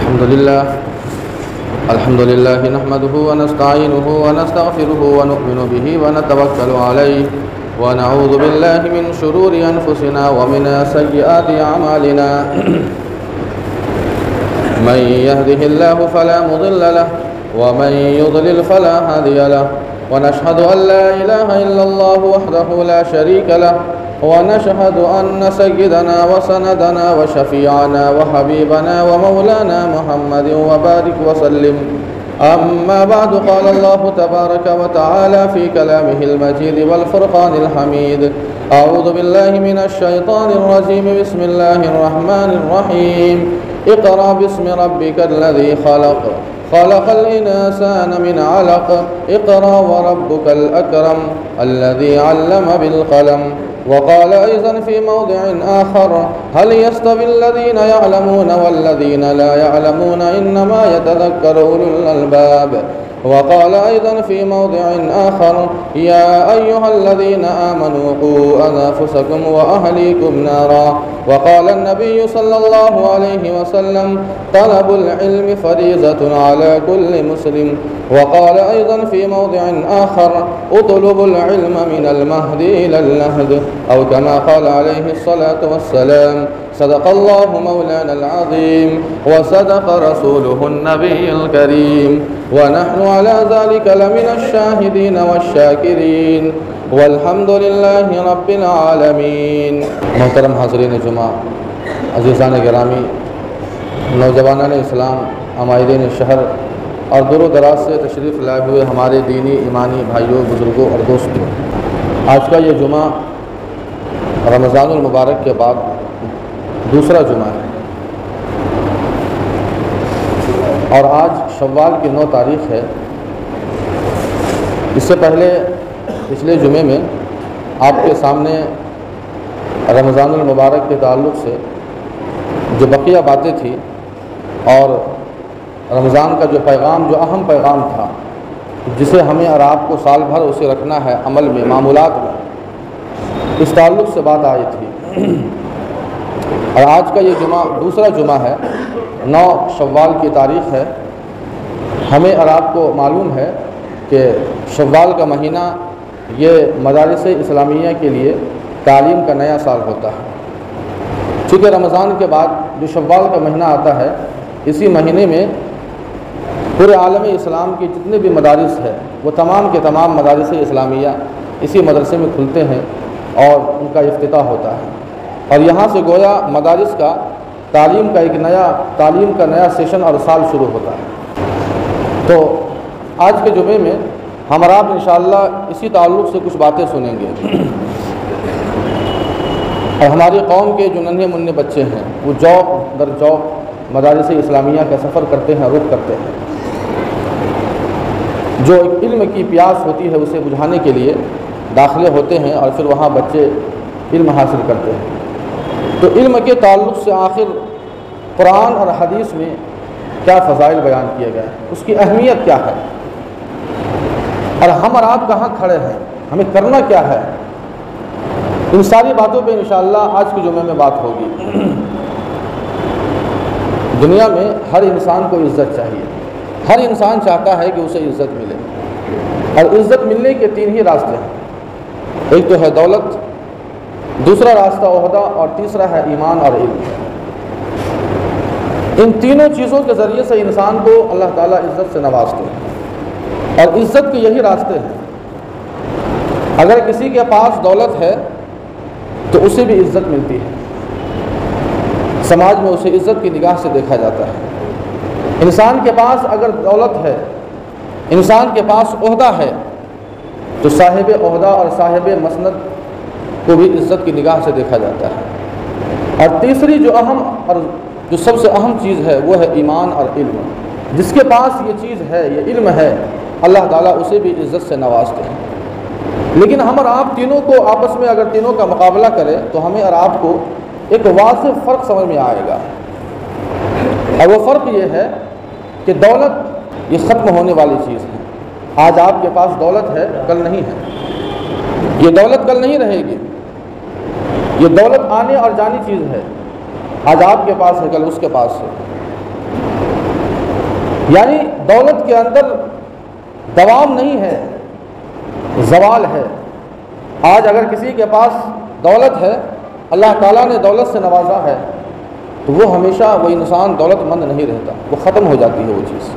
الحمد لله نحمده ونستعينه ونستغفره ونؤمن به ونتوكل عليه ونعوذ بالله من شرور أنفسنا ومن سيئات أعمالنا من يهده الله فلا مضل له ومن يضلل فلا هادي له ونشهد أن لا إله إلا الله وحده لا شريك له ونشهد أن سيدنا وسندنا وشفيعنا وحبيبنا ومولانا محمد وبارك وسلم. أما بعد، قال الله تبارك وتعالى في كلامه المجيد والفرقان الحميد: أعوذ بالله من الشيطان الرجيم، بسم الله الرحمن الرحيم. اقرأ باسم ربك الذي خلق خلق الإنسان من علق اقرأ وربك الأكرم الذي علم بالقلم. وقال أيضا في موضع آخر: هل يستوي الذين يعلمون والذين لا يعلمون إنما يتذكر أولو الألباب. وقال أيضا في موضع آخر: يا أيها الذين آمنوا قوا أنفسكم وأهليكم نارا. وقال النبي صلى الله عليه وسلم: طلب العلم فريضة على كل مسلم. وقال أيضا في موضع آخر: اطلب العلم من المهد إلى اللهد، أو كما قال عليه الصلاة والسلام. صدق الله مولانا العظيم وصدق رسوله النبي الكريم، ونحن على ذلك لمن الشاهدين والشاكرين، والحمد لله رب العالمین. محترم حاضرین جمعہ، عزیزان گرامی، نوجوانان اسلام، عمائرین شہر اور دور و دراز سے تشریف لائے ہوئے ہمارے دینی ایمانی بھائیوں، بزرگوں اور دوستوں، آج کا یہ جمعہ رمضان المبارک کے بعد دوسرا جمعہ ہے، اور آج شوال کی 9 تاریخ ہے. اس سے پہلے پچھلے جمعے میں آپ کے سامنے رمضان المبارک کے تعلق سے جو بقیہ باتیں تھیں اور رمضان کا جو پیغام، جو اہم پیغام تھا، جسے ہمیں اور آپ کو سال بھر اسے رکھنا ہے عمل میں، معمولات میں، اس تعلق سے بات آئی تھی. اور آج کا یہ جمعہ دوسرا جمعہ ہے، 9 شوال کی تاریخ ہے. ہمیں اور آپ کو معلوم ہے کہ شوال کا مہینہ یہ مدارس اسلامیہ کے لیے تعلیم کا نیا سال ہوتا ہے. چونکہ رمضان کے بعد جو شوال کا مہینہ آتا ہے، اسی مہینے میں پورے عالم اسلام کے جتنے بھی مدارس ہیں وہ تمام کے تمام مدارس اسلامیہ اسی مدرسے میں کھلتے ہیں اور ان کا افتتاح ہوتا ہے. اور یہاں سے گویا مدارس کا تعلیم کا نیا سیشن اور سال شروع ہوتا ہے. تو آج کے جمعے میں ہم اور آپ انشاءاللہ اسی تعلق سے کچھ باتیں سنیں گے. اور ہماری قوم کے جو ننھے منھے بچے ہیں وہ جوق در جوق مدارس اسلامیہ کا سفر کرتے ہیں، رخ کرتے ہیں. جو ایک علم کی پیاس ہوتی ہے اسے بجھانے کے لیے داخلے ہوتے ہیں اور پھر وہاں بچے علم حاصل کرتے ہیں. تو علم کے تعلق سے آخر قرآن اور حدیث میں کیا فضائل بیان کیے گئے، اس کی اہمیت کیا ہے، اور ہم اور آپ کہاں کھڑے ہیں، ہمیں کرنا کیا ہے، ان ساری باتوں پہ انشاءاللہ آج کے جمعے میں بات ہوگی. دنیا میں ہر انسان کو عزت چاہیے، ہر انسان چاہتا ہے کہ اسے عزت ملے، اور عزت ملنے کے 3 ہی راستے ہیں. ایک تو ہے دولت، دوسرا راستہ عہدہ، اور تیسرا ہے ایمان اور علم. ان تینوں چیزوں کے ذریعے سے انسان کو اللہ تعالیٰ عزت سے نوازتے ہیں، اور عزت کے یہی راستے ہیں. اگر کسی کے پاس دولت ہے تو اسے بھی عزت ملتی ہے، سماج میں اسے عزت کی نگاہ سے دیکھا جاتا ہے. انسان کے پاس اگر دولت ہے، انسان کے پاس عہدہ ہے، تو صاحب عہدہ اور صاحب مسند کو بھی عزت کی نگاہ سے دیکھا جاتا ہے. اور تیسری جو اہم اور جو سب سے اہم چیز ہے وہ ہے ایمان اور علم. جس کے پاس یہ چیز ہے، یہ علم ہے، اللہ تعالیٰ اسے بھی عزت سے نوازتے ہیں. لیکن ہم اور آپ تینوں کو آپس میں اگر تینوں کا مقابلہ کریں تو ہمیں اور آپ کو ایک واضح فرق سمجھ میں آئے گا. اور وہ فرق یہ ہے کہ دولت یہ ختم ہونے والی چیز ہے. آج آپ کے پاس دولت ہے، کل نہیں ہے. یہ دولت کل نہیں رہے گی. یہ دولت آنے اور جانی چیز ہے. آج آپ کے پاس ہے، کل اس کے پاس ہے. یعنی دولت کے اندر دوام نہیں ہے، زوال ہے۔ آج اگر کسی کے پاس دولت ہے، اللہ تعالیٰ نے دولت سے نوازا ہے، تو وہ ہمیشہ وہ انسان دولت مند نہیں رہتا، وہ ختم ہو جاتی ہے وہ چیز۔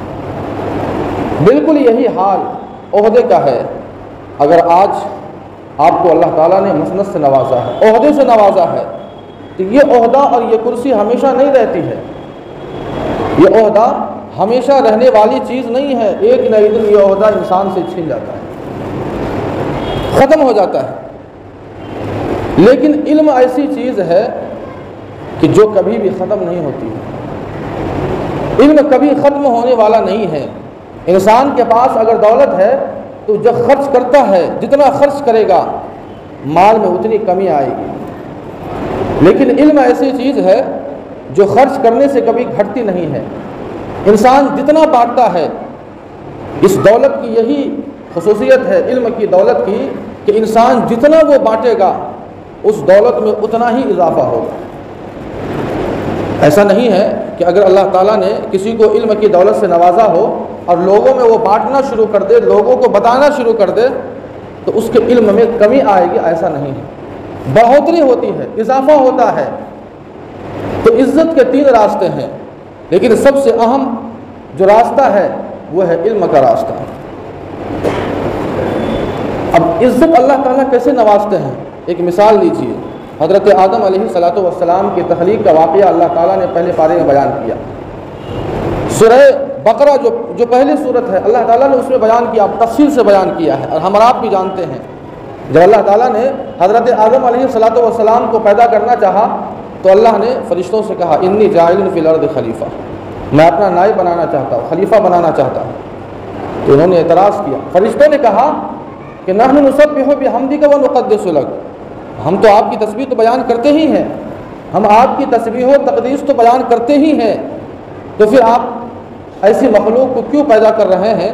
بالکل یہی حال عہدے کا ہے۔ اگر آج آپ کو اللہ تعالیٰ نے مسند سے نوازا ہے، عہدے سے نوازا ہے، تو یہ عہدہ اور یہ کرسی ہمیشہ نہیں رہتی ہے۔ یہ عہدہ ہمیشہ رہنے والی چیز نہیں ہے، ایک نہ ایک دن یہ عہدہ انسان سے چھن جاتا ہے، ختم ہو جاتا ہے۔ لیکن علم ایسی چیز ہے کہ جو کبھی بھی ختم نہیں ہوتی ہے، علم کبھی ختم ہونے والا نہیں ہے۔ انسان کے پاس اگر دولت ہے تو جب خرچ کرتا ہے، جتنا خرچ کرے گا مال میں اتنی کمی آئے گی، لیکن علم ایسی چیز ہے جو خرچ کرنے سے کبھی گھٹتی نہیں ہے۔ انسان جتنا بانٹتا ہے، اس دولت کی یہی خصوصیت ہے علم کی، دولت کی، کہ انسان جتنا وہ بانٹے گا اس دولت میں اتنا ہی اضافہ ہوگا۔ ایسا نہیں ہے کہ اگر اللہ تعالیٰ نے کسی کو علم کی دولت سے نوازا ہو اور لوگوں میں وہ بانٹنا شروع کر دے، لوگوں کو بتانا شروع کر دے، تو اس کے علم میں کمی آئے گی، ایسا نہیں ہے، بڑھوتری ہوتی ہے، اضافہ ہوتا ہے۔ تو عزت کے 3 راستے ہیں، لیکن سب سے اہم جو راستہ ہے وہ ہے علم کا راستہ۔ اب عزت اللہ تعالیٰ کیسے نوازتے ہیں؟ ایک مثال لیجیے، حضرت آدم علیہ السلام کی تخلیق کا واقعہ اللہ تعالیٰ نے پہلے پارے میں بیان کیا۔ سورہ بقرہ جو پہلی صورت ہے، اللہ تعالیٰ نے اس میں بیان کیا، تفصیل سے بیان کیا ہے، اور ہم آپ بھی جانتے ہیں جب اللہ تعالیٰ نے حضرت آدم علیہ السلام کو پیدا کرنا چاہا تو اللہ نے فرشتوں سے کہا انی جاعل فی الارض خلیفہ، میں اپنا نائب بنانا چاہتا ہوں، خلیفہ بنانا چاہتا ہوں۔ تو انہوں نے اعتراض کیا، فرشتوں نے کہا کہ نحن نسبح بحمدک ونقدس لک، ہم تو آپ کی تسبیح تو بیان کرتے ہی ہیں، ہم آپ کی تسبیح و تقدیس تو بیان کرتے ہی ہیں، تو پھر آپ ایسی مخلوق کو کیوں پیدا کر رہے ہیں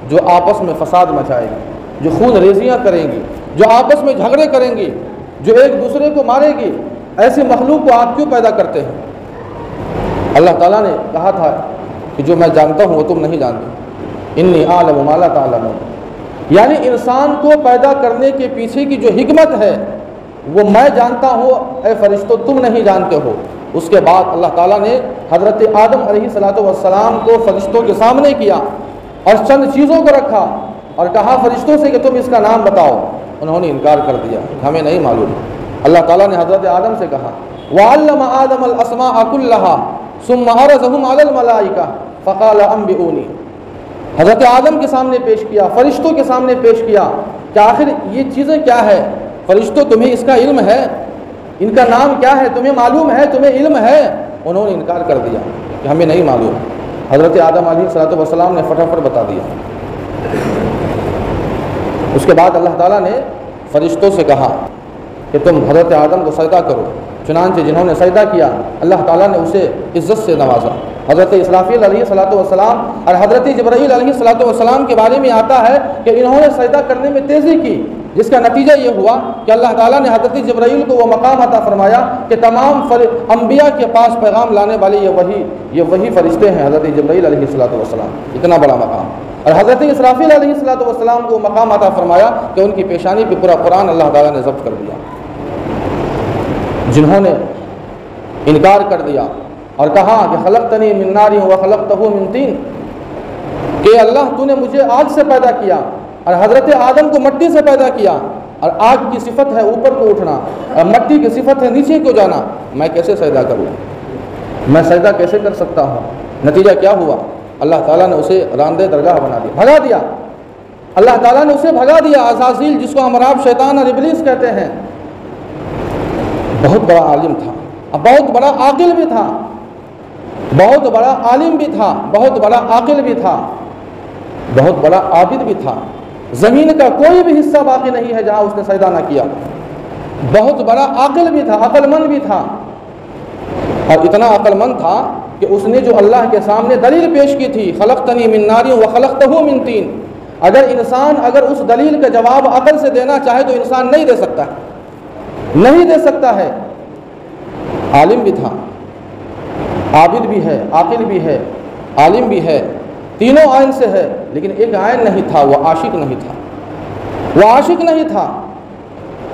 جو آپس میں فساد مچائے گی، جو خون ریزیاں کریں گی، جو آپس میں جھگڑے کریں گی، جو ایک دوسرے کو مارے گی؟ ایسی مخلوق کو آپ کیوں پیدا کرتے ہیں؟ اللہ تعالیٰ نے کہا تھا کہ جو میں جانتا ہوں وہ تم نہیں جانتے، انی اعلم ما لا تعلمون، یعنی انسان کو پیدا کرنے کے پیچھے کی جو حکمت ہے وہ میں جانتا ہوں، اے فرشتوں تم نہیں جانتے ہو۔ اس کے بعد اللہ تعالیٰ نے حضرت آدم علیہ السلام کو فرشتوں کے سامنے کیا اور چند چیزوں کو رکھا اور کہا فرشتوں سے کہ تم اس کا نام بتاؤ۔ انہوں نے انکار کر دیا، ہمیں نہیں معلوم۔ اللہ تعالیٰ نے حضرت آدم سے کہا وَعَلَّمَ آدَمَ الْأَسْمَاءَ كُلَّهَا ثُمَّ عَرَضَهُمْ عَلَى الْمَلَائِكَةِ فَقَالَ أَنبِئُونِي، حضرت آدم کے سامنے پیش کیا، فرشتوں کے سامنے پیش کیا کہ آخر یہ چیزیں کیا ہے؟ فرشتوں تمہیں اس کا علم ہے؟ ان کا نام کیا ہے؟ تمہیں معلوم ہے؟ تمہیں علم ہے؟ انہوں نے انکار کر دیا کہ ہمیں نہیں معلوم۔ حضرت آدم علیہ السلام نے فٹافٹ بتا دیا۔ اس کے بعد اللہ تعالیٰ نے فرشتوں سے کہا کہ تم حضرت آدم کو سجدہ کرو، چنانچہ جنہوں نے سجدہ کیا اللہ تعالیٰ نے اسے عزت سے نوازا۔ حضرت اسرافیل علیہ السلام اور حضرت جبرائیل علیہ السلام کے بارے میں آتا ہے کہ انہوں نے سجدہ کرنے میں تیزی کی، جس کا نتیجہ یہ ہوا کہ اللہ تعالیٰ نے حضرت جبرائیل کو وہ مقام عطا فرمایا کہ تمام انبیاء کے پاس پیغام لانے والے یہ وہی فرشتے ہیں، حضرت جبرائیل علیہ السلام، اتنا بڑا مقام۔ اور حضرت اسرافیل علیہ السلام کو مقام عطا فرمایا کہ ان کی پیشانی پہ پورا قرآن اللہ تعالیٰ نے ضبط کر دیا۔ جنہوں نے انکار کر دیا اور کہا کہ خلقتنی من نار وخلقتہ من طین، کہ اللہ تو نے مجھے آگ سے پیدا کیا اور حضرت آدم کو مٹی سے پیدا کیا، اور آگ کی صفت ہے اوپر کو اٹھنا اور مٹی کی صفت ہے نیچے کو جانا، میں کیسے سجدہ کروں؟ میں سجدہ کیسے کر سکتا ہوں؟ نتیجہ کیا ہوا؟ اللہ تعالیٰ نے اسے راندے درگاہ بنا دیا، بھگا دیا۔ اللہ تعالیٰ نے اسے بھگا دیا۔ عزازیل، جس کو ہم رب شیطان اور ابلیس کہتے ہیں، بہت بڑا عالم تھا، بہت بڑا عاقل بھی تھا، بہت بڑا عالم بھی تھا، بہت بڑا عاقل بھی تھا، بہت بڑا عابد بھی تھا۔ زمین کا کوئی بھی حصہ باقی نہیں ہے جہاں اس نے سجدہ نہ کیا۔ بہت بڑا عاقل بھی تھا، عقل مند بھی تھا، اور اتنا عقل مند تھا کہ اس نے جو اللہ کے سامنے دلیل پیش کی تھی خلقتنی من نار وخلقتہ من طین، اگر اس دلیل کا جواب عقل سے دینا چاہے تو انسان نہیں دے سکتا ہے، نہیں دے سکتا ہے۔ عالم بھی تھا، عابد بھی ہے، عاقل بھی ہے، عالم بھی ہے، تینوں آئین سے ہے، لیکن ایک آئین نہیں تھا، وہ عاشق نہیں تھا، وہ عاشق نہیں تھا۔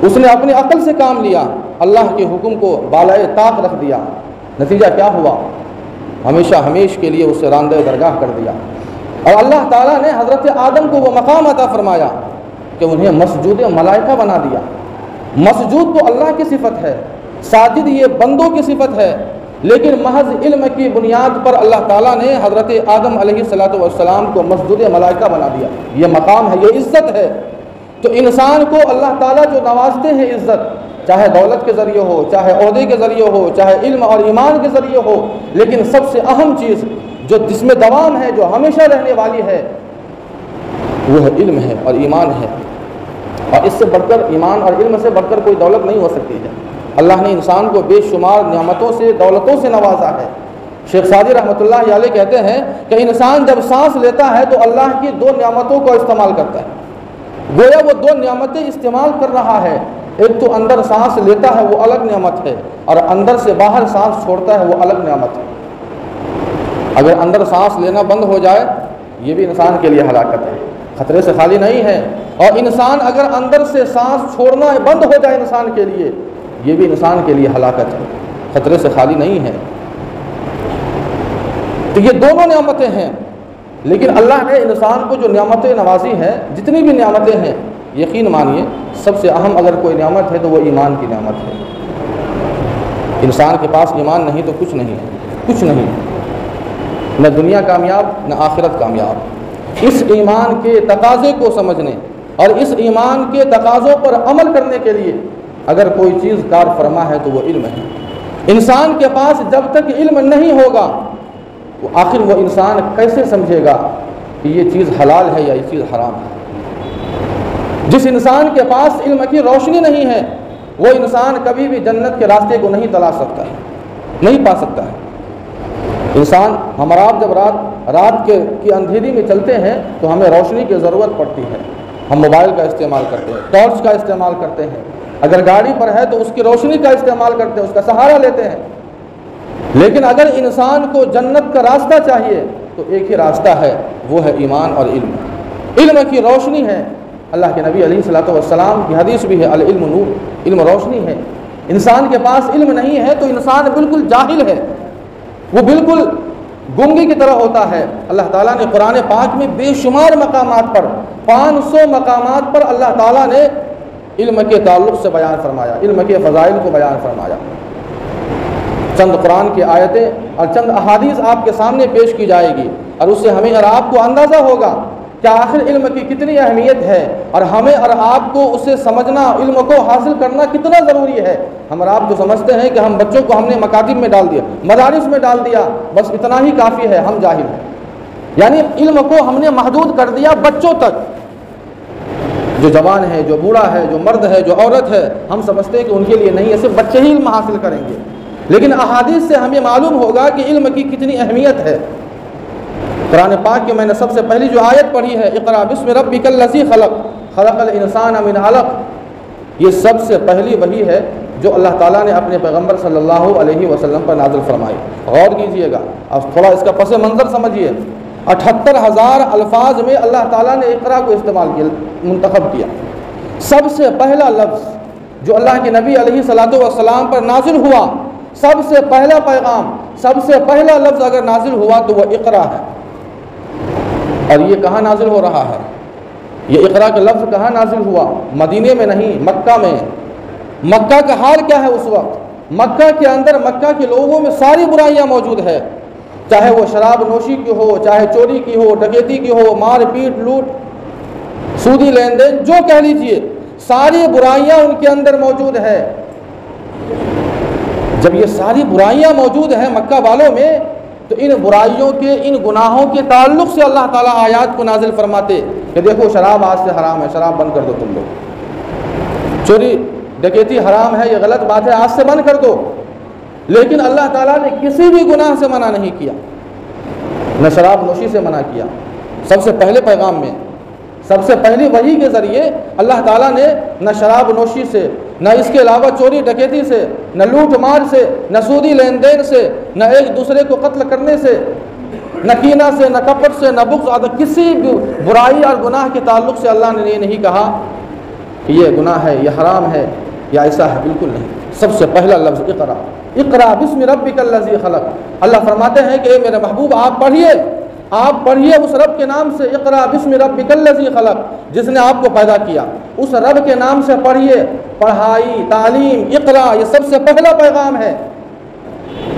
اس نے اپنی عقل سے کام لیا، اللہ کے حکم کو بالائے طاق رکھ دیا، نتیجہ کیا ہوا؟ ہمیشہ ہمیش کے لیے اسے راندہ درگاہ کر دیا۔ اور اللہ تعالیٰ نے حضرت آدم کو وہ مقام عطا فرمایا کہ انہیں مسجود ملائکہ بنا دیا۔ مسجود تو اللہ کی صفت ہے، ساجد یہ بندوں کی صفت ہے، لیکن محض علم کی بنیاد پر اللہ تعالیٰ نے حضرت آدم علیہ السلام کو مسجود ملائکہ بنا دیا۔ یہ مقام ہے، یہ عزت ہے۔ تو انسان کو اللہ تعالیٰ جو نوازتے ہیں عزت، چاہے دولت کے ذریعے ہو، چاہے عہدے کے ذریعے ہو، چاہے علم اور ایمان کے ذریعے ہو، لیکن سب سے اہم چیز جو جس میں دوام ہے، جو ہمیشہ رہنے والی ہے، وہ ہے علم ہے اور ایمان ہے۔ اور اس سے بڑھ کر، ایمان اور علم سے بڑھ کر کوئی دولت نہیں ہو سکتی ہے۔ اللہ نے انسان کو بے شمار نعمتوں سے، دولتوں سے نوازا ہے۔ شیخ سعدی رحمۃ اللہ علیہ کہتے ہیں کہ انسان جب سانس لیتا ہے تو اللہ کی دو نعمتوں کو استعمال کرتا ہے، گویا وہ دو نعمتیں استعمال کر رہا ہے۔ ایک تو اندر سانس لیتا ہے، وہ الگ نعمت ہے، اور اندر سے باہر سانس چھوڑتا ہے، وہ الگ نعمت ہے۔ اگر اندر سانس لینا بند ہو جائے، یہ بھی انسان کے لیے ہلاکت ہے، خطرے سے خالی نہیں ہے۔ اور انسان اگر اندر سے سانس چھوڑنا بند ہو جائے انسان کے لیے، یہ بھی انسان کے لیے ہلاکت ہے، خطرے سے خالی نہیں ہے۔ تو یہ دونوں نعمتیں ہیں، لیکن اللہ نے انسان کو جو نعمتیں نوازی ہیں، جتنی بھی نعمتیں ہیں، یقین مانیے سب سے اہم اگر کوئی نعمت ہے تو وہ ایمان کی نعمت ہے۔ انسان کے پاس ایمان نہیں تو کچھ نہیں ہے، کچھ نہیں، نہ دنیا کامیاب نہ آخرت کامیاب۔ اس ایمان کے تقاضے کو سمجھنے اور اس ایمان کے تقاضوں پر عمل کرنے کے لیے اگر کوئی چیز کار فرما ہے تو وہ علم ہے۔ انسان کے پاس جب تک علم نہیں ہوگا، آخر وہ انسان کیسے سمجھے گا کہ یہ چیز حلال ہے یا یہ چیز حرام ہے؟ جس انسان کے پاس علم کی روشنی نہیں ہے، وہ انسان کبھی بھی جنت کے راستے کو نہیں تلاش سکتا ہے، نہیں پا سکتا ہے۔ انسان، ہم آپ جب رات کی اندھیری میں چلتے ہیں تو ہمیں روشنی کی ضرورت پڑتی ہے، ہم موبائل کا استعمال کرتے ہیں، ٹارچ کا استعمال کرتے ہیں، اگر گاڑی پر ہے تو اس کی روشنی کا استعمال کرتے ہیں، اس کا سہارا لیتے ہیں۔ لیکن اگر انسان کو جنت کا راستہ چاہیے تو ایک ہی راستہ ہے، وہ ہے ایمان اور علم۔ علم کی روشنی ہے، اللہ کے نبی علیہ السلام کی حدیث بھی ہے، العلم نور، علم روشنی ہے۔ انسان کے پاس علم نہیں ہے تو انسان بالکل جاہل ہے، وہ بالکل گنگی کی طرح ہوتا ہے۔ اللہ تعالیٰ نے قرآن پاک میں بے شمار مقامات پر، 500 مقامات پر اللہ تعالیٰ نے علم کے تعلق سے بیان فرمایا، علم کے فضائل کو بیان فرمایا۔ چند قرآن کی آیتیں اور چند احادیث آپ کے سامنے پیش کی جائے گی، اور اس سے ہمیں اور آپ کو اندازہ ہوگا کہ آخر علم کی کتنی اہمیت ہے، اور ہمیں اور آپ کو اسے سمجھنا، علم کو حاصل کرنا کتنا ضروری ہے۔ ہم اور آپ تو سمجھتے ہیں کہ ہم بچوں کو ہم نے مکاتب میں ڈال دیا، مدارس میں ڈال دیا، بس اتنا ہی کافی ہے، ہم جاہل ہیں۔ یعنی علم کو ہم نے محدود کر دیا بچوں تک، جو جوان ہے، جو بوڑھا ہے، جو مرد ہے، جو عورت ہے، ہم سمجھتے ہیں کہ ان کے لیے نہیں ہے، صرف بچے ہی علم حاصل کریں گے۔ لیکن احادیث سے ہمیں معلوم ہوگا کہ علم کی کتنی اہمیت ہے۔ قرآن پاک کی میں نے سب سے پہلی جو آیت پڑھی ہے، اقرأ بسم ربک الذی خلق خلق الانسان من علق، یہ سب سے پہلی وحی ہے جو اللہ تعالیٰ نے اپنے پیغمبر صلی اللہ علیہ وسلم پر نازل فرمائی۔ غور کیجئے گا، اب تھوڑا اس کا پس منظر سمجھیے۔ 78,000 الفاظ میں اللہ تعالیٰ نے اقرا کو استعمال کیا، منتخب کیا۔ سب سے پہلا لفظ جو اللہ کے نبی علیہ السلام پر نازل ہوا، سب سے پہلا پیغام، سب سے پہلا لفظ اگر نازل ہوا تو وہ اقرا ہے۔ اور یہ کہاں نازل ہو رہا ہے؟ یہ اقرا کا لفظ کہاں نازل ہوا؟ مدینے میں نہیں، مکہ میں۔ مکہ کا حال کیا ہے اس وقت؟ مکہ کے اندر، مکہ کے لوگوں میں ساری برائیاں موجود ہے، چاہے وہ شراب نوشی کی ہو، چاہے چوری کی ہو، ڈکیتی کی ہو، مار پیٹ، لوٹ، سودی لین دین، جو کہہ لیجئے، ساری برائیاں ان کے اندر موجود ہے۔ جب یہ ساری برائیاں موجود ہیں مکہ والوں میں، تو ان برائیوں کے، ان گناہوں کے تعلق سے اللہ تعالیٰ آیات کو نازل فرماتے کہ دیکھو شراب آج سے حرام ہے، شراب بند کر دو تم لوگ، چوری ڈکیتی حرام ہے، یہ غلط بات ہے، آج سے بند کر دو۔ لیکن اللہ تعالیٰ نے کسی بھی گناہ سے منع نہیں کیا، نہ شراب نوشی سے منع کیا۔ سب سے پہلے پیغام میں، سب سے پہلی وحی کے ذریعے اللہ تعالیٰ نے نہ شراب نوشی سے، نہ اس کے علاوہ چوری ڈکیتی سے، نہ لوٹ مار سے، نہ سودی لین دین سے، نہ ایک دوسرے کو قتل کرنے سے، نہ کینہ سے، نہ کپٹ سے، نہ بغض، کسی بھی برائی اور گناہ کے تعلق سے اللہ نے یہ نہیں کہا کہ یہ گناہ ہے، یہ حرام ہے یا ایسا ہے، بالکل نہیں۔ سب سے پہلا لفظ اقرا، اقرا بسم ربک الذی خلق۔ اللہ فرماتے ہیں کہ اے میرے محبوب آپ پڑھیے اس رب کے نام سے، اقرا بسم ربک الذی خلق، جس نے آپ کو پیدا کیا، اس رب کے نام سے پڑھیے۔ پڑھائی، تعلیم، اقرا، یہ سب سے پہلا پیغام ہے،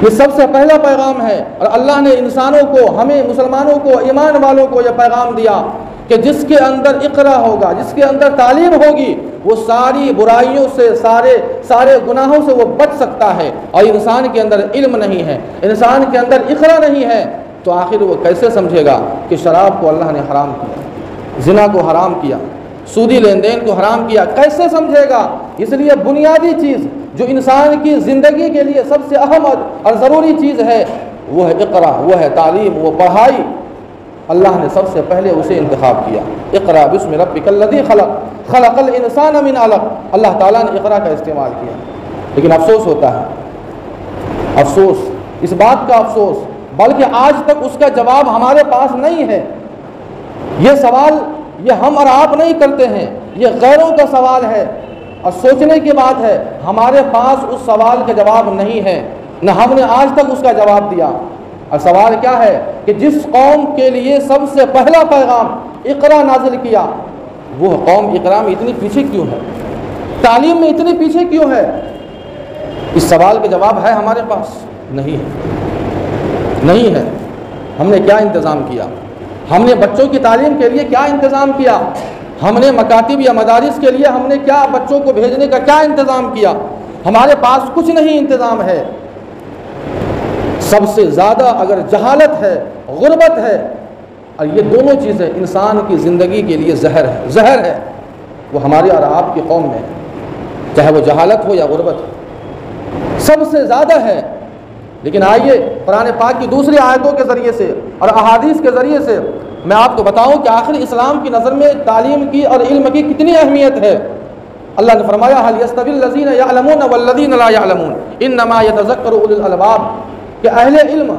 یہ سب سے پہلا پیغام ہے۔ اور اللہ نے انسانوں کو، ہمیں مسلمانوں کو، ایمان والوں کو یہ پیغام دیا کہ جس کے اندر اقرا ہوگا، جس کے اندر تعلیم ہوگی، وہ ساری برائیوں سے، سارے گناہوں سے وہ بچ سکتا ہے۔ اور انسان کے اندر علم نہیں ہے، انسان کے اندر اقرا نہیں ہے، تو آخر وہ کیسے سمجھے گا کہ شراب کو اللہ نے حرام کیا، زنا کو حرام کیا، سودی لین دین کو حرام کیا؟ کیسے سمجھے گا؟ اس لیے بنیادی چیز جو انسان کی زندگی کے لیے سب سے اہم اور ضروری چیز ہے وہ ہے اقرا، وہ ہے تعلیم، وہ پڑھائی۔ اللہ نے سب سے پہلے اسے انتخاب کیا، اقرا بسم ربک الذی خلق، خلق الانسان من علق۔ اللہ تعالیٰ نے اقرا کا استعمال کیا، لیکن افسوس ہوتا ہے، افسوس، اس بات کا افسوس، بلکہ آج تک اس کا جواب ہمارے پاس نہیں ہے۔ یہ سوال یہ ہم اور آپ نہیں کرتے ہیں، یہ غیروں کا سوال ہے، اور سوچنے کی بات ہے ہمارے پاس اس سوال کا جواب نہیں ہے، نہ ہم نے آج تک اس کا جواب دیا۔ اور سوال کیا ہے کہ جس قوم کے لیے سب سے پہلا پیغام اقرا نازل کیا، وہ قوم اقرا میں اتنی پیچھے کیوں ہے، تعلیم میں اتنی پیچھے کیوں ہے؟ اس سوال کا جواب ہے ہمارے پاس؟ نہیں ہے، نہیں ہے۔ ہم نے کیا انتظام کیا؟ ہم نے بچوں کی تعلیم کے لیے کیا انتظام کیا؟ ہم نے مکاتب یا مدارس کے لیے ہم نے کیا بچوں کو بھیجنے کا کیا انتظام کیا؟ ہمارے پاس کچھ نہیں انتظام ہے۔ سب سے زیادہ اگر جہالت ہے، غربت ہے، اور یہ دونوں چیزیں انسان کی زندگی کے لیے زہر ہے، وہ ہمارے اور آپ کی قوم میں، چاہے وہ جہالت ہو یا غربت ہو، سب سے زیادہ ہے۔ لیکن آئیے قرآن پاک کی دوسری آیتوں کے ذریعے سے اور احادیث کے ذریعے سے میں آپ کو بتاؤں کہ آخر اسلام کی نظر میں تعلیم کی اور علم کی کتنی اہمیت ہے۔ اللہ نے فرمایا هل يستوي الذين يعلمون والذين لا يعلمون انما يتذكر اولو الالباب، کہ اہل علم،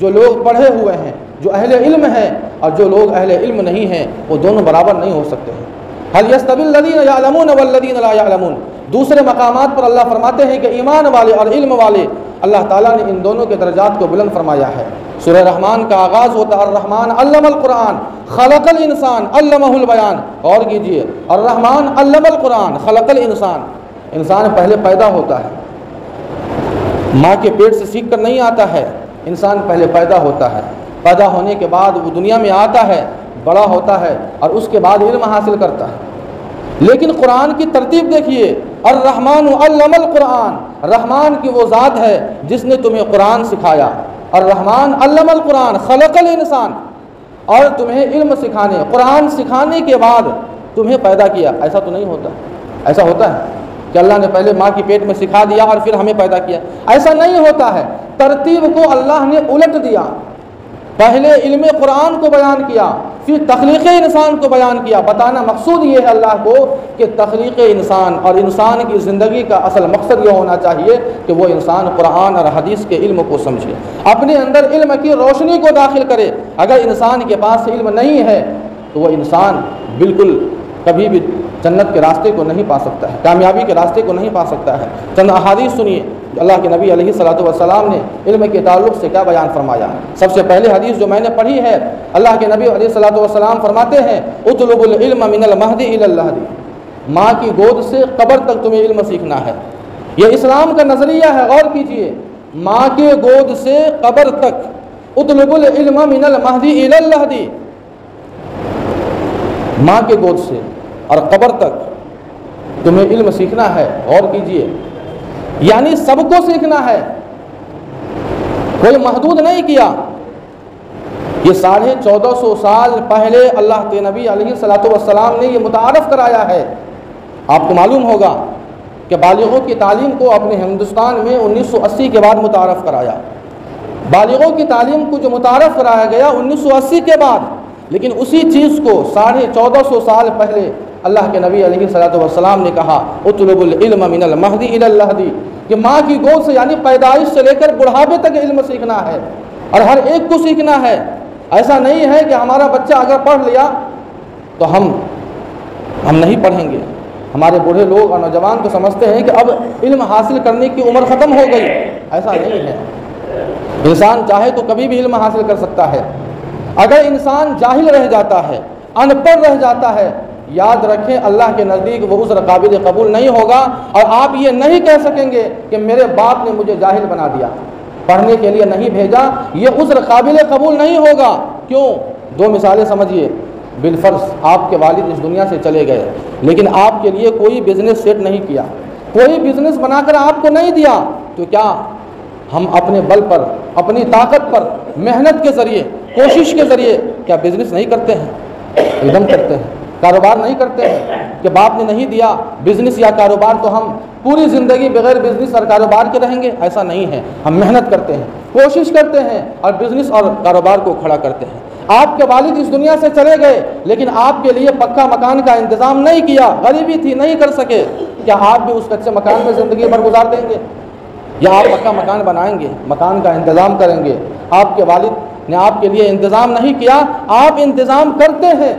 جو لوگ پڑھے ہوئے ہیں، جو اہل علم ہیں، اور جو لوگ اہل علم نہیں ہیں، وہ دونوں برابر نہیں ہو سکتے ہیں۔ هل يستوي الذين يعلمون والذين لا يعلمون۔ دوسرے مقامات پر اللہ فرماتے ہیں کہ ایمان والے اور علم والے، اللہ تعالیٰ نے ان دونوں کے درجات کو بلند فرمایا ہے۔ سورہ رحمان کا آغاز ہوتا ہے الرحمن علم القرآن خلق الانسان علمہ البیان۔ غور کیجیے، الرحمن علم القرآن خلق الانسان۔ انسان پہلے پیدا ہوتا ہے، ماں کے پیٹ سے سیکھ کر نہیں آتا ہے، انسان پہلے پیدا ہوتا ہے، پیدا ہونے کے بعد وہ دنیا میں آتا ہے، بڑا ہوتا ہے، اور اس کے بعد علم حاصل کرتا ہے۔ لیکن قرآن کی ترتیب دیکھیے، الرحمن علم القرآن، رحمان کی وہ ذات ہے جس نے تمہیں قرآن سکھایا، الرحمن علم القرآن خلق الانسان، اور تمہیں علم سکھانے، قرآن سکھانے کے بعد تمہیں پیدا کیا۔ ایسا تو نہیں ہوتا، ایسا ہوتا ہے کہ اللہ نے پہلے ماں کی پیٹ میں سکھا دیا اور پھر ہمیں پیدا کیا؟ ایسا نہیں ہوتا ہے، ترتیب کو اللہ نے الٹ دیا، پہلے علم قرآن کو بیان کیا، پھر تخلیق انسان کو بیان کیا۔ بتانا مقصود یہ ہے اللہ کو کہ تخلیق انسان اور انسان کی زندگی کا اصل مقصد یہ ہونا چاہیے کہ وہ انسان قرآن اور حدیث کے علم کو سمجھے، اپنے اندر علم کی روشنی کو داخل کرے۔ اگر انسان کے پاس علم نہیں ہے تو وہ انسان بالکل کبھی بھی جنت کے راستے کو نہیں پا سکتا ہے، کامیابی کے راستے کو نہیں پا سکتا ہے۔ چند احادیث سنیے اللہ کے نبی علیہ الصلوۃ والسلام نے علم کے تعلق سے کیا بیان فرمایا۔ سب سے پہلے حدیث جو میں نے پڑھی ہے، اللہ کے نبی علیہ الصلوۃ والسلام فرماتے ہیں اطلب العلم من المہد الی اللحد، ماں کی گود سے قبر تک تمہیں علم سیکھنا ہے۔ یہ اسلام کا نظریہ ہے، غور کیجئے، ماں کے گود سے قبر تک، اطلب العلم من المہد الی اللحد، ماں کے گود سے اور قبر تک تمہیں علم سیکھنا ہے۔ غور کیجئے، یعنی سب کو سیکھنا ہے، کوئی محدود نہیں کیا۔ یہ 1450 سال پہلے اللہ کے نبی علیہ الصلوۃ والسلام نے یہ متعارف کرایا ہے۔ آپ کو معلوم ہوگا کہ بالغوں کی تعلیم کو اپنے ہندوستان میں 1980 کے بعد متعارف کرایا، بالغوں کی تعلیم کو جو متعارف کرایا گیا 1980 کے بعد، لیکن اسی چیز کو 1450 سال پہلے اللہ کے نبی علیہ الصلوۃ والسلام نے کہا اطلب العلم من المہد الی اللحد، کہ ماں کی گود سے یعنی پیدائش سے لے کر بڑھاپے تک علم سیکھنا ہے، اور ہر ایک کو سیکھنا ہے۔ ایسا نہیں ہے کہ ہمارا بچہ اگر پڑھ لیا تو ہم نہیں پڑھیں گے. ہمارے بوڑھے لوگ اور نوجوان تو سمجھتے ہیں کہ اب علم حاصل کرنے کی عمر ختم ہو گئی. ایسا نہیں ہے. انسان چاہے تو کبھی بھی علم حاصل کر سکتا ہے. اگر انسان جاہل رہ جاتا ہے، ان پڑھ رہ جاتا ہے، یاد رکھیں اللہ کے نزدیک وہ عذر قابل قبول نہیں ہوگا. اور آپ یہ نہیں کہہ سکیں گے کہ میرے باپ نے مجھے جاہل بنا دیا، پڑھنے کے لیے نہیں بھیجا. یہ عذر قابل قبول نہیں ہوگا. کیوں؟ دو مثالیں سمجھیے. بالفرض آپ کے والد اس دنیا سے چلے گئے، لیکن آپ کے لیے کوئی بزنس سیٹ نہیں کیا، کوئی بزنس بنا کر آپ کو نہیں دیا، تو کیا ہم اپنے بل پر، اپنی طاقت پر، محنت کے ذریعے، کوشش کے ذریعے کیا بزنس نہیں کرتے ہیں؟ ایک دم کرتے ہیں. کاروبار نہیں کرتے ہیں کہ باپ نے نہیں دیا بزنس یا کاروبار تو ہم پوری زندگی بغیر بزنس اور کاروبار کے رہیں گے؟ ایسا نہیں ہے. ہم محنت کرتے ہیں، کوشش کرتے ہیں اور بزنس اور کاروبار کو کھڑا کرتے ہیں. آپ کے والد اس دنیا سے چلے گئے لیکن آپ کے لیے پکا مکان کا انتظام نہیں کیا، غریبی تھی نہیں کر سکے. کیا آپ بھی اس کچے مکان میں زندگی بھر گزار دیں گے؟ یا آپ پکا مکان بنائیں گے، مکان کا انتظام کریں گے؟ آپ کے والد نے آپ کے لیے انتظام نہیں کیا، آپ انتظام کرتے ہیں.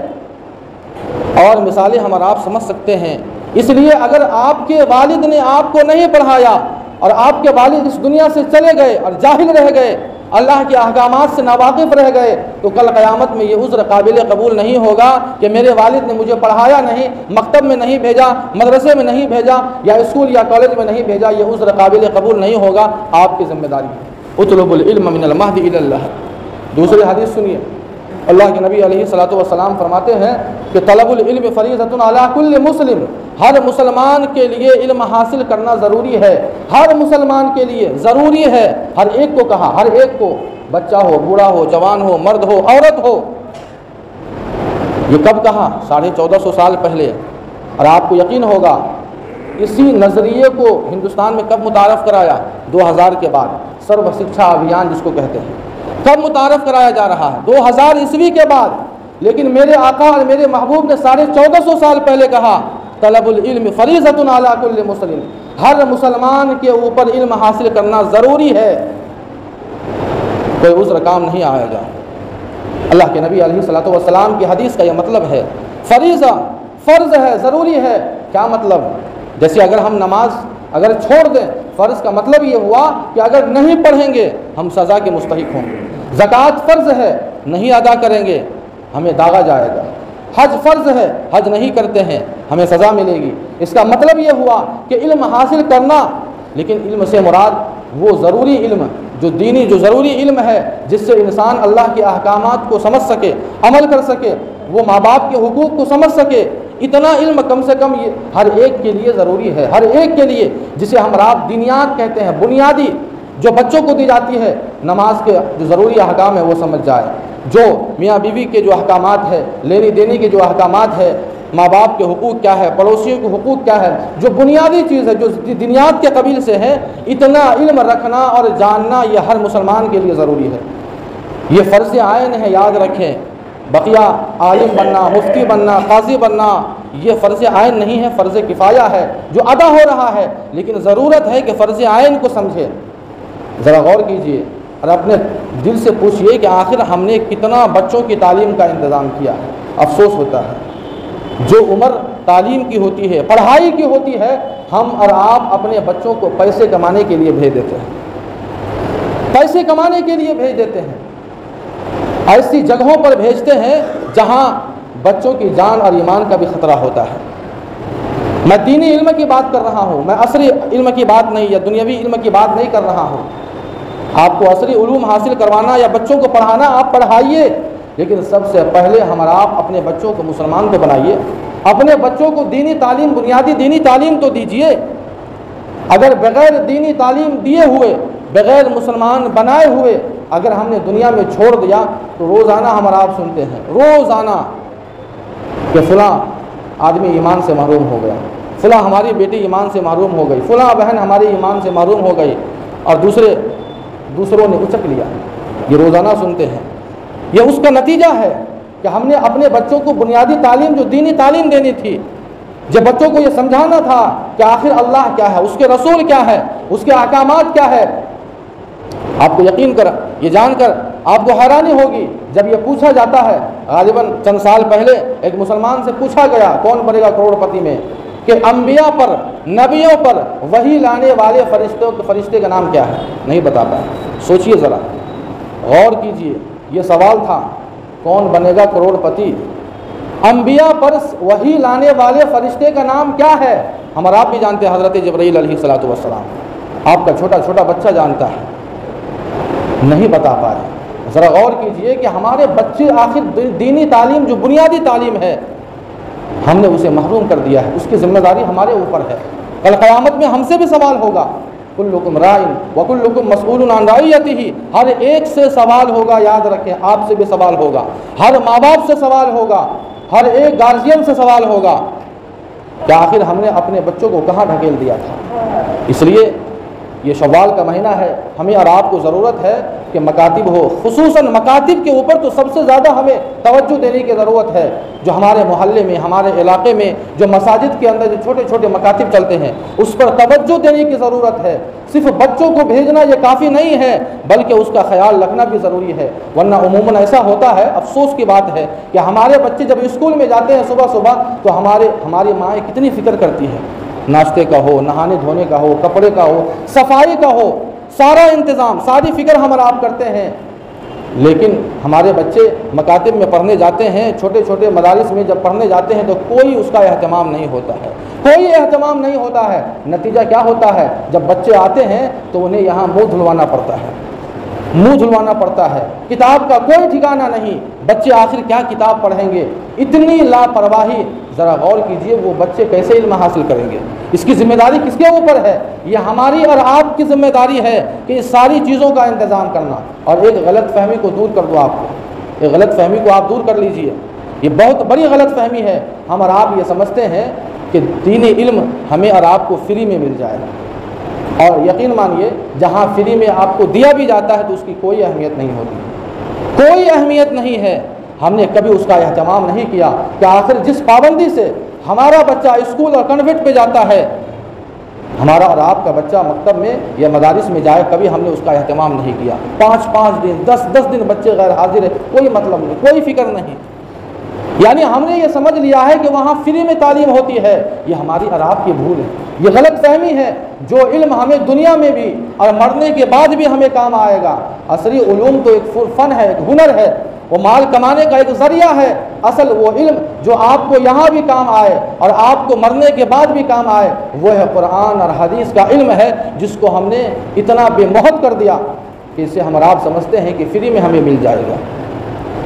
اور مثالیں ہم اور آپ سمجھ سکتے ہیں. اس لیے اگر آپ کے والد نے آپ کو نہیں پڑھایا اور آپ کے والد اس دنیا سے چلے گئے اور جاہل رہ گئے، اللہ کے احکامات سے ناواقف رہ گئے، تو کل قیامت میں یہ عذر قابل قبول نہیں ہوگا کہ میرے والد نے مجھے پڑھایا نہیں، مکتب میں نہیں بھیجا، مدرسے میں نہیں بھیجا، یا اسکول یا کالج میں نہیں بھیجا. یہ عذر قابل قبول نہیں ہوگا. آپ کی ذمہ داری ہے. اطلب العلم من المہد الی اللہ. دوسری حدیث سنیے. اللہ کے نبی علیہ الصلوۃ والسلام فرماتے ہیں کہ طلب العلم فریضۃ علی کل مسلم. ہر مسلمان کے لیے علم حاصل کرنا ضروری ہے. ہر مسلمان کے لیے ضروری ہے. ہر ایک کو کہا، ہر ایک کو، بچہ ہو، بوڑھا ہو، جوان ہو، مرد ہو، عورت ہو. یہ کب کہا؟ 1450 سال پہلے. اور آپ کو یقین ہوگا اسی نظریے کو ہندوستان میں کب متعارف کرایا؟ 2000 کے بعد. سرو شکشا ابھیان جس کو کہتے ہیں، کب متعارف کرایا جا رہا ہے؟ 2000 عیسوی کے بعد. لیکن میرے آقا اور میرے محبوب نے 1450 سال پہلے کہا طلب العلم فریضۃ علی کل مسلم. ہر مسلمان کے اوپر علم حاصل کرنا ضروری ہے. کوئی عذر کام نہیں آئے گا. اللہ کے نبی علیہ الصلوۃ والسلام کی حدیث کا یہ مطلب ہے. فریضہ، فرض ہے، ضروری ہے. کیا مطلب؟ جیسے اگر ہم نماز اگر چھوڑ دیں، فرض کا مطلب یہ ہوا کہ اگر نہیں پڑھیں گے ہم سزا کے مستحق ہوں گے. زکوٰۃ فرض ہے، نہیں ادا کریں گے ہمیں داغا جائے گا. حج فرض ہے، حج نہیں کرتے ہیں ہمیں سزا ملے گی. اس کا مطلب یہ ہوا کہ علم حاصل کرنا، لیکن علم سے مراد وہ ضروری علم جو دینی، جو ضروری علم ہے جس سے انسان اللہ کے احکامات کو سمجھ سکے، عمل کر سکے، وہ ماں باپ کے حقوق کو سمجھ سکے. اتنا علم کم سے کم یہ ہر ایک کے لیے ضروری ہے. ہر ایک کے لیے، جسے ہم آپ دینیات کہتے ہیں، بنیادی جو بچوں کو دی جاتی ہے. نماز کے جو ضروری احکام ہیں وہ سمجھ جائے، جو میاں بیوی کے جو احکامات ہے، لینے دینے کے جو احکامات ہے، ماں باپ کے حقوق کیا ہے، پڑوسیوں کے حقوق کیا ہے، جو بنیادی چیز ہے جو دینیات کے قبیل سے ہے، اتنا علم رکھنا اور جاننا یہ ہر مسلمان کے لیے ضروری ہے. یہ فرض عین ہے، یاد رکھیں. بقیہ عالم بننا، مفتی بننا، قاضی بننا یہ فرض عین نہیں ہے، فرض کفایہ ہے جو ادا ہو رہا ہے. لیکن ضرورت ہے کہ فرض عین کو سمجھے. ذرا غور کیجئے اور اپنے دل سے پوچھئے کہ آخر ہم نے کتنا بچوں کی تعلیم کا انتظام کیا ہے. افسوس ہوتا ہے جو عمر تعلیم کی ہوتی ہے، پڑھائی کی ہوتی ہے، ہم اور آپ اپنے بچوں کو پیسے کمانے کے لیے بھیج دیتے ہیں. پیسے کمانے کے لیے بھیج دیتے ہیں. ایسی جگہوں پر بھیجتے ہیں جہاں بچوں کی جان اور ایمان کا بھی خطرہ ہوتا ہے. میں دینی علم کی بات کر رہا ہوں، میں عصری علم کی بات نہیں یا دنیاوی علم کی بات نہیں کر رہا ہوں. آپ کو عصری علوم حاصل کروانا یا بچوں کو پڑھانا، آپ پڑھائیے، لیکن سب سے پہلے ہم اور آپ اپنے بچوں کو مسلمان تو بنائیے. اپنے بچوں کو دینی تعلیم، بنیادی دینی تعلیم تو دیجیے. اگر بغیر دینی تعلیم دیے ہوئے، بغیر مسلمان بنائے ہوئے اگر ہم نے دنیا میں چھوڑ دیا تو روزانہ ہم اور آپ سنتے ہیں، روزانہ کہ فلاں آدمی ایمان سے محروم ہو گیا، فلاں ہماری بیٹی ایمان سے محروم ہو گئی، فلاں بہن ہماری ایمان سے محروم ہو گئی، اور دوسروں نے اچک لیا. یہ روزانہ سنتے ہیں. یہ اس کا نتیجہ ہے کہ ہم نے اپنے بچوں کو بنیادی تعلیم، جو دینی تعلیم دینی تھی، جب بچوں کو یہ سمجھانا تھا کہ آخر اللہ کیا ہے، اس کے رسول کیا ہے، اس کے احکامات کیا ہے. آپ کو یقین کر یہ جان کر آپ کو حیرانی ہوگی جب یہ پوچھا جاتا ہے، غالباً چند سال پہلے ایک مسلمان سے پوچھا گیا کون بنے گا کروڑ پتی میں، کہ انبیاء پر، نبیوں پر وحی لانے والے فرشتے کا نام کیا ہے، نہیں بتا پائے۔ سوچئے ذرا، غور کیجئے، یہ سوال تھا کون بنے گا کروڑ پتی، انبیاء پر وحی لانے والے فرشتے کا نام کیا ہے؟ ہم اور آپ بھی جانتے ہیں حضرت جبرائیل علیہ الصلوۃ والسلام، آپ کا چھوٹا چھوٹا بچہ جانتا ہے، نہیں بتا پائے۔ ذرا غور کیجئے کہ ہمارے بچے آخر دینی تعلیم جو بنیادی تعلیم ہے ہم نے اسے محروم کر دیا ہے، اس کی ذمہ داری ہمارے اوپر ہے۔ کل قیامت میں ہم سے بھی سوال ہوگا، کلکم راعٍ وکلکم مسئول عن رعیتہ، ہر ایک سے سوال ہوگا، یاد رکھیں، آپ سے بھی سوال ہوگا، ہر ماں باپ سے سوال ہوگا، ہر ایک گارجین سے سوال ہوگا کہ آخر ہم نے اپنے بچوں کو کہاں ڈھکیل دیا تھا۔ اس لیے یہ شوال کا مہینہ ہے، ہمیں اور آپ کو ضرورت ہے کہ مکاتب ہو، خصوصاً مکاتب کے اوپر تو سب سے زیادہ ہمیں توجہ دینے کی ضرورت ہے۔ جو ہمارے محلے میں، ہمارے علاقے میں جو مساجد کے اندر جو چھوٹے چھوٹے مکاتب چلتے ہیں اس پر توجہ دینے کی ضرورت ہے۔ صرف بچوں کو بھیجنا یہ کافی نہیں ہے بلکہ اس کا خیال رکھنا بھی ضروری ہے، ورنہ عموماً ایسا ہوتا ہے، افسوس کی بات ہے کہ ہمارے بچے جب اسکول میں جاتے ہیں صبح صبح تو ہماری مائیں کتنی فکر کرتی ہے، ناشتے کا ہو، نہانے دھونے کا ہو، کپڑے کا ہو، صفائی کا ہو، سارا انتظام، ساری فکر ہم اور آپ کرتے ہیں، لیکن ہمارے بچے مکاتب میں پڑھنے جاتے ہیں، چھوٹے چھوٹے مدارس میں جب پڑھنے جاتے ہیں تو کوئی اس کا اہتمام نہیں ہوتا ہے، کوئی اہتمام نہیں ہوتا ہے۔ نتیجہ کیا ہوتا ہے؟ جب بچے آتے ہیں تو انہیں یہاں منہ دھلوانا پڑتا ہے، منہ دھلوانا پڑتا ہے، کتاب کا کوئی ٹھکانہ نہیں، بچے آخر کیا کتاب پڑھیں گے؟ اتنی لاپرواہی، ذرا غور کیجئے وہ بچے کیسے علم حاصل کریں گے؟ اس کی ذمہ داری کس کے اوپر ہے؟ یہ ہماری اور آپ کی ذمہ داری ہے کہ اس ساری چیزوں کا انتظام کرنا۔ اور ایک غلط فہمی کو دور کر دو، آپ کو ایک غلط فہمی کو آپ دور کر لیجئے، یہ بہت بڑی غلط فہمی ہے۔ ہم اور آپ یہ سمجھتے ہیں کہ دینی علم ہمیں اور آپ کو فری میں مل جائے گا، اور یقین مانیے جہاں فری میں آپ کو دیا بھی جاتا ہے تو اس کی کوئی اہمیت نہیں ہوتی، کوئی اہمیت نہیں ہے۔ ہم نے کبھی اس کا اہتمام نہیں کیا کہ آخر جس پابندی سے ہمارا بچہ اسکول اور کنوینٹ پہ جاتا ہے، ہمارا اور آپ کا بچہ مکتب میں یا مدارس میں جائے، کبھی ہم نے اس کا اہتمام نہیں کیا۔ 5 دن 10 دن بچے غیر حاضر ہے، کوئی مطلب نہیں، کوئی فکر نہیں، یعنی ہم نے یہ سمجھ لیا ہے کہ وہاں فری میں تعلیم ہوتی ہے۔ یہ ہماری اور آپ کی بھول ہے، یہ غلط فہمی ہے۔ جو علم ہمیں دنیا میں بھی اور مرنے کے بعد بھی ہمیں کام آئے گا، اصلی علوم تو ایک فن ہے، ایک ہنر ہے، وہ مال کمانے کا ایک ذریعہ ہے۔ اصل وہ علم جو آپ کو یہاں بھی کام آئے اور آپ کو مرنے کے بعد بھی کام آئے، وہ ہے قرآن اور حدیث کا علم ہے، جس کو ہم نے اتنا بے مہد کر دیا کہ اسے ہم اور آپ سمجھتے ہیں کہ فری میں ہمیں مل جائے گا۔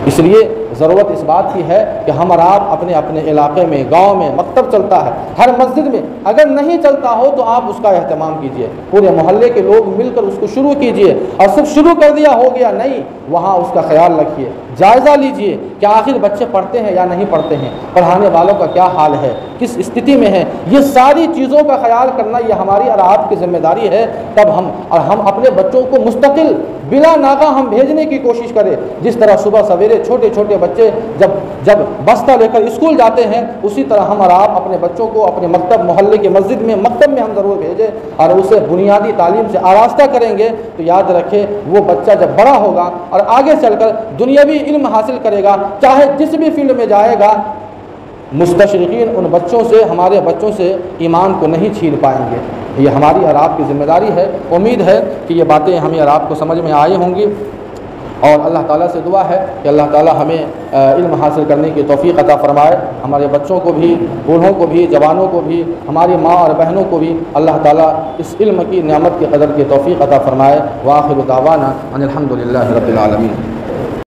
اس لیے ضرورت اس بات کی ہے کہ ہم اور آپ اپنے اپنے علاقے میں، گاؤں میں مکتب چلتا ہے، ہر مسجد میں اگر نہیں چلتا ہو تو آپ اس کا اہتمام کیجئے، پورے محلے کے لوگ مل کر اس کو شروع کیجئے، اور صرف شروع کر دیا ہو گیا نہیں، وہاں اس کا خیال رکھیے، جائزہ لیجئے کہ آخر بچے پڑھتے ہیں یا نہیں پڑھتے ہیں، پڑھانے والوں کا کیا حال ہے، کس استھتی میں ہے، یہ ساری چیزوں کا خیال کرنا یہ ہماری اور آپ کی ذمہ داری ہے۔ تب ہم اپنے بچوں کو مستقل بلا ناغہ ہم بھیجنے کی کوشش کریں، جس طرح صبح سویرے چھوٹے چھوٹے بچے جب بستہ لے کر اسکول جاتے ہیں، اسی طرح ہم اور آپ اپنے بچوں کو اپنے مکتب، محلے کے مسجد میں، مکتب میں ہم ضرور بھیجیں اور اسے بنیادی تعلیم سے آراستہ کریں گے تو یاد رکھیں وہ بچہ جب بڑا ہوگا اور آگے چل کر دنیاوی علم حاصل کرے گا، چاہے جس بھی فیلڈ میں جائے گا، مستشرقین ان بچوں سے، ہمارے بچوں سے ایمان کو نہیں چھین پائیں گے۔ یہ ہماری اور آپ کی ذمہ داری ہے۔ امید ہے کہ یہ باتیں ہمیں اور آپ کو سمجھ میں آئی ہوں گی، اور اللہ تعالیٰ سے دعا ہے کہ اللہ تعالیٰ ہمیں علم حاصل کرنے کی توفیق عطا فرمائے، ہمارے بچوں کو بھی، بوڑھوں کو بھی، جوانوں کو بھی، ہماری ماں اور بہنوں کو بھی اللہ تعالیٰ اس علم کی نعمت کی قدر کی توفیق عطا فرمائے۔ وآخر دعوانا ان الحمد للہ رب العالمین۔